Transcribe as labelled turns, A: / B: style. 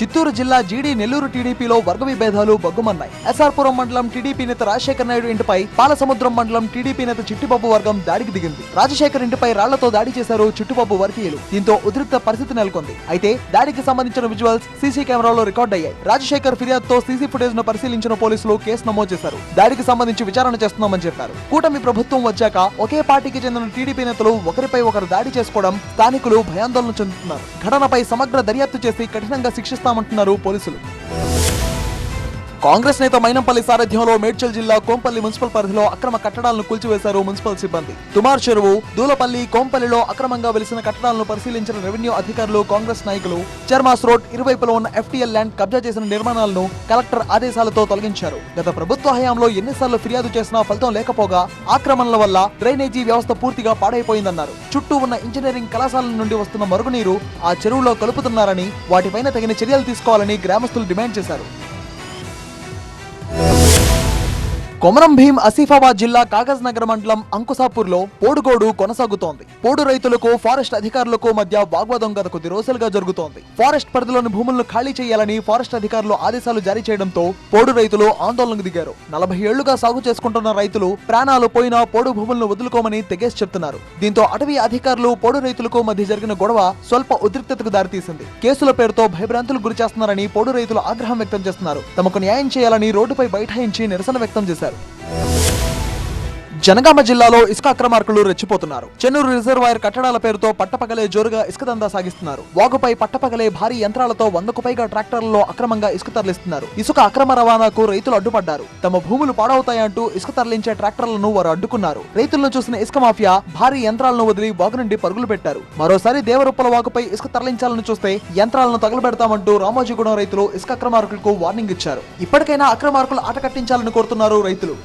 A: చిత్తూరు జిల్లా జీడీ నెల్లూరు టీడీపీలో వర్గ విభేదాలు బగ్గుమన్నాయి. ఎస్ఆర్పురం మండలం టీడీపీ నేత రాజశేఖర్ నాయుడు ఇంటిపై పాలసముద్రం మండలం టీడీపీ నేత చిట్టిబాబు వర్గం దాడికి దిగింది. రాజశేఖర్ ఇంటిపై రాళ్లతో దాడి చేశారు చిట్టిబాబు వర్గీయులు. దీంతో ఉద్రిక్త పరిస్థితి నెలకొంది. అయితే దాడికి సంబంధించిన విజువల్స్ సీసీ కెమెరాలో రికార్డ్ అయ్యాయి. రాజశేఖర్ ఫిర్యాదుతో సీసీ ఫుటేజ్ ను పరిశీలించిన పోలీసులు కేసు నమోదు చేశారు. దాడికి సంబంధించి విచారణ చేస్తున్నామని చెప్పారు. కూటమి ప్రభుత్వం వచ్చాక ఒకే పార్టీకి చెందిన టీడీపీ నేతలు ఒకరిపై ఒకరు దాడి చేసుకోవడం స్థానికులు భయాందోళన చెందుతున్నారు. ఘటనపై సమగ్ర దర్యాప్తు చేసి కఠినంగా శిక్షిస్తామంటున్నారు పోలీసులు. కాంగ్రెస్ నేత మైనంపల్లి సారథ్యంలో మేడ్చల్ జిల్లా కోంపల్లి మున్సిపల్ పరిధిలో అక్రమ కట్టడాలను కూల్చివేశారు మున్సిపల్ సిబ్బంది. తుమార్ చెరువు, దూలపల్లి, కోంపల్లిలో అక్రమంగా వెలిసిన కట్టడాలను పరిశీలించిన రెవెన్యూ అధికారులు, కాంగ్రెస్ నాయకులు చర్మాస్ రోడ్ ఇరువైపులో ఉన్న ఎఫ్టీఎల్ ల్యాండ్ కబ్జా చేసిన నిర్మాణాలను కలెక్టర్ ఆదేశాలతో తొలగించారు. గత ప్రభుత్వ హయాంలో ఎన్నిసార్లు ఫిర్యాదు చేసినా ఫలితం లేకపోగా ఆక్రమణల వల్ల డ్రైనేజీ వ్యవస్థ పూర్తిగా పాడైపోయిందన్నారు. చుట్టూ ఉన్న ఇంజనీరింగ్ కళాశాలల నుండి వస్తున్న మరుగునీరు ఆ చెరువులో కలుపుతున్నారని, వాటిపైన తగిన చర్యలు తీసుకోవాలని గ్రామస్తులు డిమాండ్ చేశారు. కొమరం భీం ఆసిఫాబాద్ జిల్లా కాగజ్ నగర్ మండలం అంకుసాపూర్లో పోడుగోడు కొనసాగుతోంది. పోడు రైతులకు ఫారెస్ట్ అధికారులకు మధ్య వాగ్వాదం గత కొద్ది రోజులుగా జరుగుతోంది. ఫారెస్ట్ పరిధిలోని భూములను ఖాళీ చేయాలని ఫారెస్ట్ అధికారులు ఆదేశాలు జారీ చేయడంతో పోడు రైతులు ఆందోళనకు దిగారు. 40 ఏళ్లుగా సాగు చేసుకుంటున్న రైతులు ప్రాణాలు పోయినా పోడు భూములను వదులుకోమని తెగేసి చెప్తున్నారు. దీంతో అటవీ అధికారులు పోడు రైతులకు మధ్య జరిగిన గొడవ స్వల్ప ఉద్రిక్తతకు దారితీసింది. కేసుల పేరుతో భయభ్రాంతులకు గురి చేస్తున్నారని పోడు రైతులు ఆగ్రహం వ్యక్తం చేస్తున్నారు. తమకు న్యాయం చేయాలని రోడ్డుపై బైఠాయించి నిరసన వ్యక్తం చేశారు. జనగామ జిల్లాలో ఇసుక అక్రమార్కులు రెచ్చిపోతున్నారు. చెన్నూరు రిజర్వాయర్ కట్టడాల పేరుతో పట్టపగలే జోరుగా ఇసుక దందా సాగిస్తున్నారు. వాగుపై పట్టపగలే భారీ యంత్రాలతో 100కు పైగా ట్రాక్టర్లలో అక్రమంగా ఇసుక తరలిస్తున్నారు. ఇసుక అక్రమ రవాణాకు రైతులు అడ్డుపడ్డారు. తమ భూములు పాడవుతాయంటూ ఇసుక తరలించే ట్రాక్టర్లను వారు అడ్డుకున్నారు. రైతులను చూసిన ఇసుక మాఫియా భారీ యంత్రాలను వదిలి వాగు నుండి పరుగులు పెట్టారు. మరోసారి దేవరుప్పల వాగుపై ఇసుక తరలించాలని చూస్తే యంత్రాలను తగలబెడతామంటూ రామోజీగూడెం రైతులు ఇసుక అక్రమార్కులకు వార్నింగ్ ఇచ్చారు. ఇప్పటికైనా అక్రమార్కులు ఆట కట్టించాలని కోరుతున్నారు రైతులు.